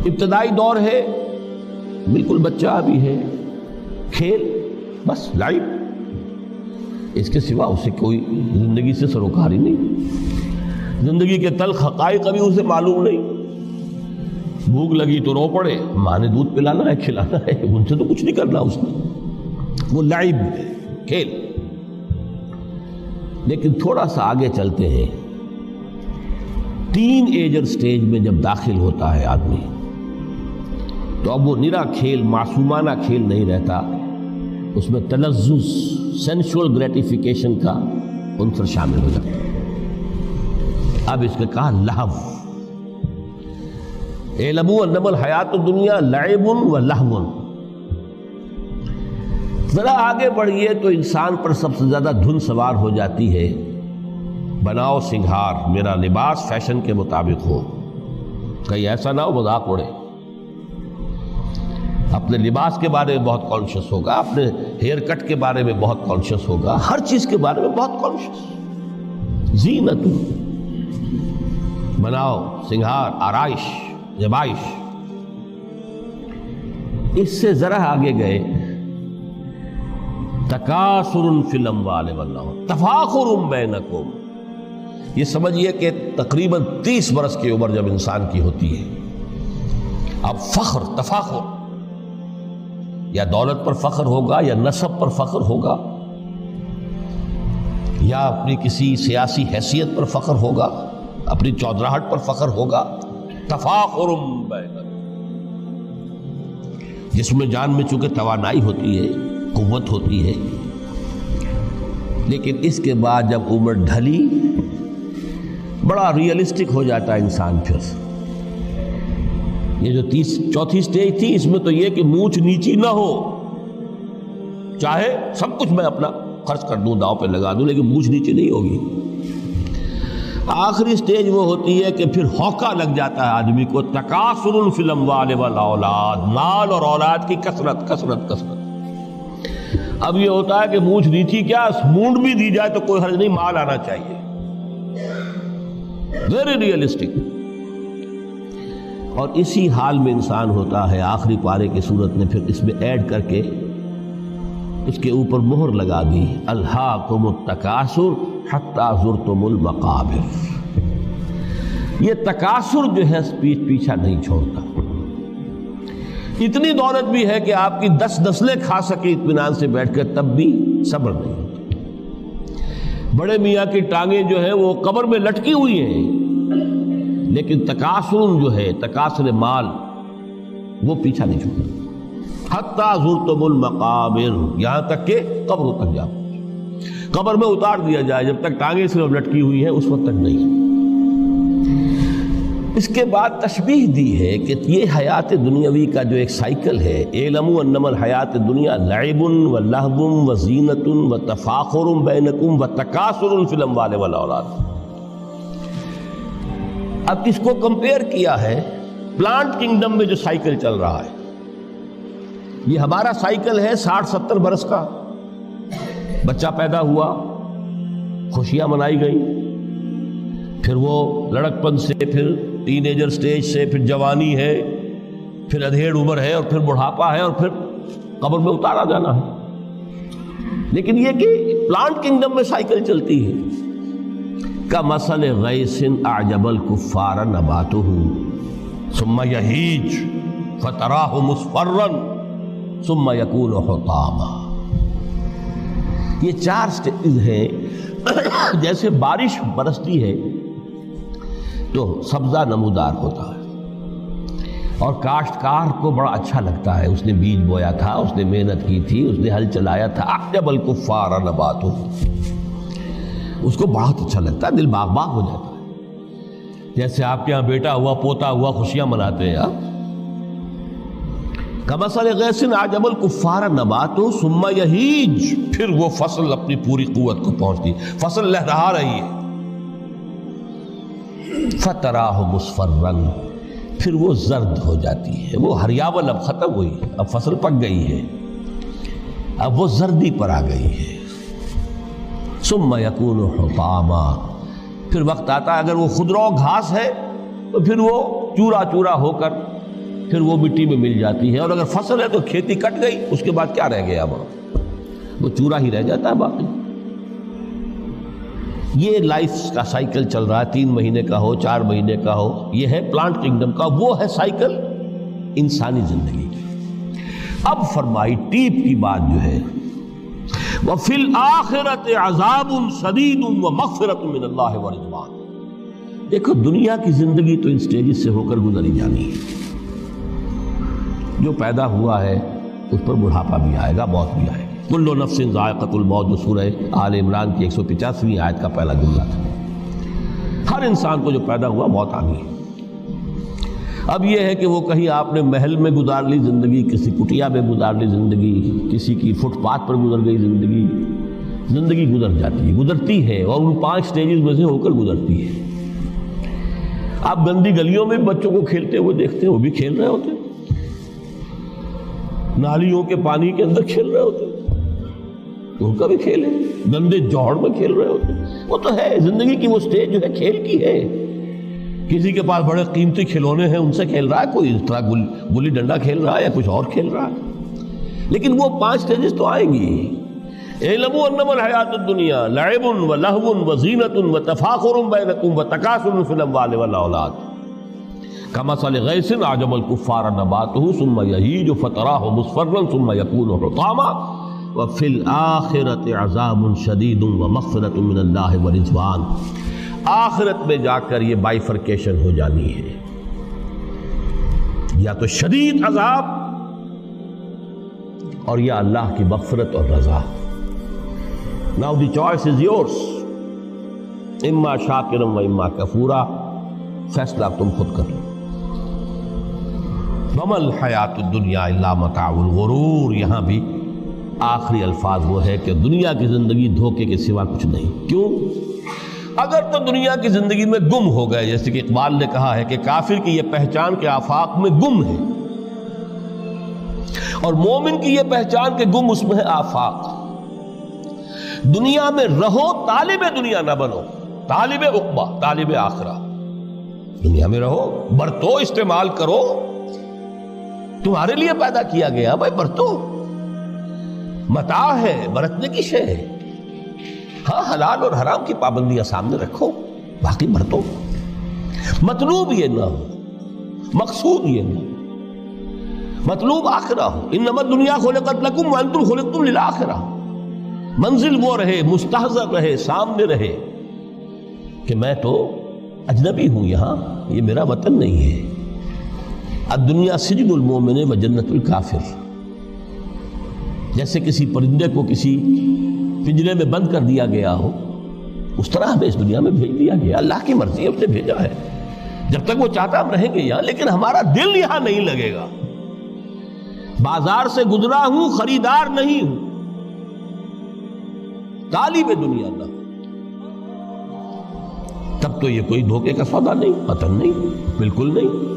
ابتدائی دور ہے، بالکل بچہ ابھی ہے، کھیل بس لائف، اس کے سوا اسے کوئی زندگی سے سروکار ہی نہیں، زندگی کے تلخ حقائق ابھی اسے معلوم نہیں۔ بھوک لگی تو رو پڑے، ماں نے دودھ پلانا ہے، کھلانا ہے، ان سے تو کچھ نہیں کرنا اس نے، وہ لائب ہے، کھیل۔ لیکن تھوڑا سا آگے چلتے ہیں، ٹین ایجر سٹیج میں جب داخل ہوتا ہے آدمی تو اب وہ نرا کھیل، معصومانہ کھیل نہیں رہتا، اس میں تلذذ، سینشول گریٹیفیکیشن کا عنصر شامل ہو جاتا ہے۔ اب اس نے کہا لہو، اعلموا انما الحیات الدنیا لعب و لہو۔ ذرا آگے بڑھئے تو انسان پر سب سے زیادہ دھن سوار ہو جاتی ہے، بناؤ سنگھار، میرا لباس فیشن کے مطابق ہو، کہیں ایسا نہ ہو مذاق اڑے۔ اپنے لباس کے بارے میں بہت کانشیس ہوگا، اپنے ہیئر کٹ کے بارے میں بہت کانشیس ہوگا، ہر چیز کے بارے میں بہت کانشیس۔ زینت، بناؤ سنگھار، آرائش، زیبائش۔ اس سے ذرا آگے گئے، تکاثر فی الاموال والاولاد، تفاخر بینکم۔ یہ سمجھیے کہ تقریباً 30 برس کی عمر جب انسان کی ہوتی ہے، اب فخر، تفاخر، یا دولت پر فخر ہوگا، یا نسب پر فخر ہوگا، یا اپنی کسی سیاسی حیثیت پر فخر ہوگا، اپنی چودراہٹ پر فخر ہوگا۔ تفاخر بینکم، جس میں جان میں چونکہ توانائی ہوتی ہے، قوت ہوتی ہے، لیکن اس کے بعد جب عمر ڈھلی بڑا ریئلسٹک ہو جاتا ہے انسان۔ پھر یہ جو چوتھی سٹیج تھی، اس میں تو یہ کہ مونچھ نیچی نہ ہو، چاہے سب کچھ میں اپنا خرچ کر دوں، داؤ پہ لگا دوں، لیکن مونچھ نیچی نہیں ہوگی۔ آخری سٹیج وہ ہوتی ہے کہ پھر ہوکا لگ جاتا ہے آدمی کو، تکاثر فی الاموال والاولاد، مال اور اولاد کی کثرت کثرت کثرت۔ اب یہ ہوتا ہے کہ مونچھ نیچی کیا، مونڈ بھی دی جائے تو کوئی حرج نہیں، مال آنا چاہیے، ویری ریئلسٹک۔ اور اسی حال میں انسان ہوتا ہے۔ آخری پارے کی صورت نے پھر اس میں ایڈ کر کے اس کے اوپر مہر لگا دی، الہاکم التکاثر حتی زرتم المقابر۔ یہ تکاثر جو ہے پیچھا نہیں چھوڑتا۔ اتنی دولت بھی ہے کہ آپ کی 10 نسلیں کھا سکے اطمینان سے بیٹھ کر، تب بھی صبر نہیں ہوتا۔ بڑے میاں کی ٹانگیں جو ہیں وہ قبر میں لٹکی ہوئی ہیں، لیکن تکاثر جو ہے، تکاثر مال، وہ پیچھا نہیں چھوڑتا۔ حتی زرتم المقابر، یہاں تک کہ قبر تک جاؤ، قبر میں اتار دیا جائے، جب تک ٹانگیں صرف لٹکی ہوئی ہیں اس وقت تک نہیں۔ اس کے بعد تشبیہ دی ہے کہ یہ حیات دنیاوی کا جو ایک سائیکل ہے، اعلموا انما الحیات الدنیا لعب و لہو و زینت و تفاخر بینکم و تکاثر فی الاموال والاولاد۔ اب اس کو کمپیئر کیا ہے پلانٹ کنگڈم میں جو سائیکل چل رہا ہے۔ یہ ہمارا سائیکل ہے 60-70 برس کا، بچہ پیدا ہوا، خوشیاں منائی گئیں، پھر وہ لڑکپن سے، پھر ٹین ایجر سٹیج سے، پھر جوانی ہے، پھر ادھیڑ عمر ہے، اور پھر بڑھاپا ہے، اور پھر قبر میں اتارا جانا ہے۔ لیکن یہ کہ پلانٹ کنگڈم میں سائیکل چلتی ہے، کمثل غیث اعجب الکفار نباتہ ثم یہیج فتراہ مصفرا ثم یکون حطاما۔ یہ 4 سٹیج ہیں۔ جیسے بارش برستی ہے تو سبزہ نمودار ہوتا ہے، اور کاشتکار کو بڑا اچھا لگتا ہے، اس نے بیج بویا تھا، اس نے محنت کی تھی، اس نے ہل چلایا تھا، اعجب الکفار نباتہ، اس کو بہت اچھا لگتا ہے، دل باغ باغ ہو جاتا ہے۔ جیسے آپ کے ہاں بیٹا ہوا، پوتا ہوا، خوشیاں مناتے ہیں آپ۔ کمثل غیث اعجب الکفار نباتہ ثم یہیج، پھر وہ فصل اپنی پوری قوت کو پہنچتی، فصل لہرا رہی ہے، فتراہ مصفرا، پھر وہ زرد ہو جاتی ہے، وہ ہریاول اب ختم ہوئی، اب فصل پک گئی ہے، اب وہ زردی پر آ گئی ہے۔ ثم یکون حطاما، پھر وقت آتا ہے اگر وہ خضرو گھاس ہے تو پھر وہ چورا چورا ہو کر پھر وہ مٹی میں مل جاتی ہے، اور اگر فصل ہے تو کھیتی کٹ گئی، اس کے بعد کیا رہ گیا وہاں؟ وہ چورا ہی رہ جاتا ہے باقی۔ یہ لائف کا سائیکل چل رہا ہے، 3 مہینے کا ہو، 4 مہینے کا ہو، یہ ہے پلانٹ کنگڈم کا، وہ ہے سائیکل انسانی زندگی کی۔ اب فرمائی ٹیپ کی بات جو ہے، وَفِي الْآخِرَةِ عَذَابٌ شَدِيدٌ وَمَغْفِرَةٌ مِّنَ اللَّهِ وَرِضْوَانٌ۔ دیکھو دنیا کی زندگی تو ان سٹیجز سے ہو کر گزری جانی ہے، جو پیدا ہوا ہے اس پر بڑھاپا بھی آئے گا، موت بھی آئے گی۔ کل نفس ذائقۃ الموت، جو سورہ آل عمران کی 185ویں آیت کا پہلا جملہ تھا۔ ہر انسان کو جو پیدا ہوا موت آنی ہے۔ اب یہ ہے کہ وہ کہیں آپ نے محل میں گزار لی زندگی، کسی کٹیا میں گزار لی زندگی، کسی کی فٹ پاتھ پر گزر گئی زندگی۔ زندگی گزر جاتی ہے، گزرتی ہے، اور ان 5 سٹیجز میں سے ہو کر گزرتی ہے۔ آپ گندی گلیوں میں بچوں کو کھیلتے ہوئے دیکھتے ہیں، وہ بھی کھیل رہے ہوتے ہیں، نالیوں کے پانی کے اندر کھیل رہے ہوتے ہیں، ان کا بھی کھیل ہے، گندے جوڑ میں کھیل رہے ہوتے ہیں۔ وہ تو ہے زندگی کی وہ سٹیج جو ہے کھیل کی ہے۔ کسی کے پاس بڑے قیمتی کھلونے ہیں، ان سے کھیل رہا ہے، کوئی اس طرح گلی ڈنڈا کھیل رہا ہے یا کچھ اور کھیل رہا ہے، لیکن وہ 5 سٹیجز تو آئیں گی۔ اعلموا انما الحیات الدنیا لعب ولہو وزینۃ وتفاخر بینکم وتکاثر فی الاموال والاولاد کمثل غیث اعجب الکفار نباتہ ثم یہیج فتراہ مصفرا ثم یکون حطاما وفی الآخرۃ عذاب شدید ومغفرۃ من اللہ ورضوان۔ آخرت میں جا کر یہ بائیفرکیشن ہو جانی ہے، یا تو شدید عذاب اور یا اللہ کی مغفرت اور رضا۔ Now the choice is yours، اما شاکرا و اما کفورا، فیصلہ تم خود کر لو۔ وما الحیات الدنیا الا متاع الغرور، یہاں بھی آخری الفاظ وہ ہے کہ دنیا کی زندگی دھوکے کے سوا کچھ نہیں۔ کیوں؟ اگر تو دنیا کی زندگی میں گم ہو گئے، جیسے کہ اقبال نے کہا ہے کہ کافر کی یہ پہچان کے آفاق میں گم ہے، اور مومن کی یہ پہچان کے گم اس میں ہے آفاق۔ دنیا میں رہو، طالب دنیا نہ بنو، طالب عقبہ، طالب آخرہ۔ دنیا میں رہو، برتو، استعمال کرو، تمہارے لیے پیدا کیا گیا، بھائی برتو، متاع ہے، برتنے کی شے ہے۔ ہاں حلال اور حرام کی پابندیاں سامنے رکھو، باقی برتو۔ مطلوب یہ نہ ہو، مقصود یہ نہ ہو، مطلوب آخرہ ہو۔ انما الدنیا خلقت لکم وانتم خلقتم للآخرہ۔ منزل وہ رہے، مستحضر رہے، سامنے رہے کہ میں تو اجنبی ہوں، یہاں یہ میرا وطن نہیں ہے۔ الدنیا سجن المومن و جنت الکافر۔ جیسے کسی پرندے کو کسی پنجرے میں بند کر دیا گیا ہو، اس طرح ہمیں اس دنیا میں بھیج دیا گیا، اللہ کی مرضی ہے، اس نے بھیجا ہے۔ جب تک وہ چاہتا ہم رہیں گے یہاں، لیکن ہمارا دل یہاں نہیں لگے گا۔ بازار سے گزرا ہوں، خریدار نہیں ہوں، طالب دنیا نہ، تب تو یہ کوئی دھوکے کا سودا نہیں، قطعاً نہیں، بالکل نہیں۔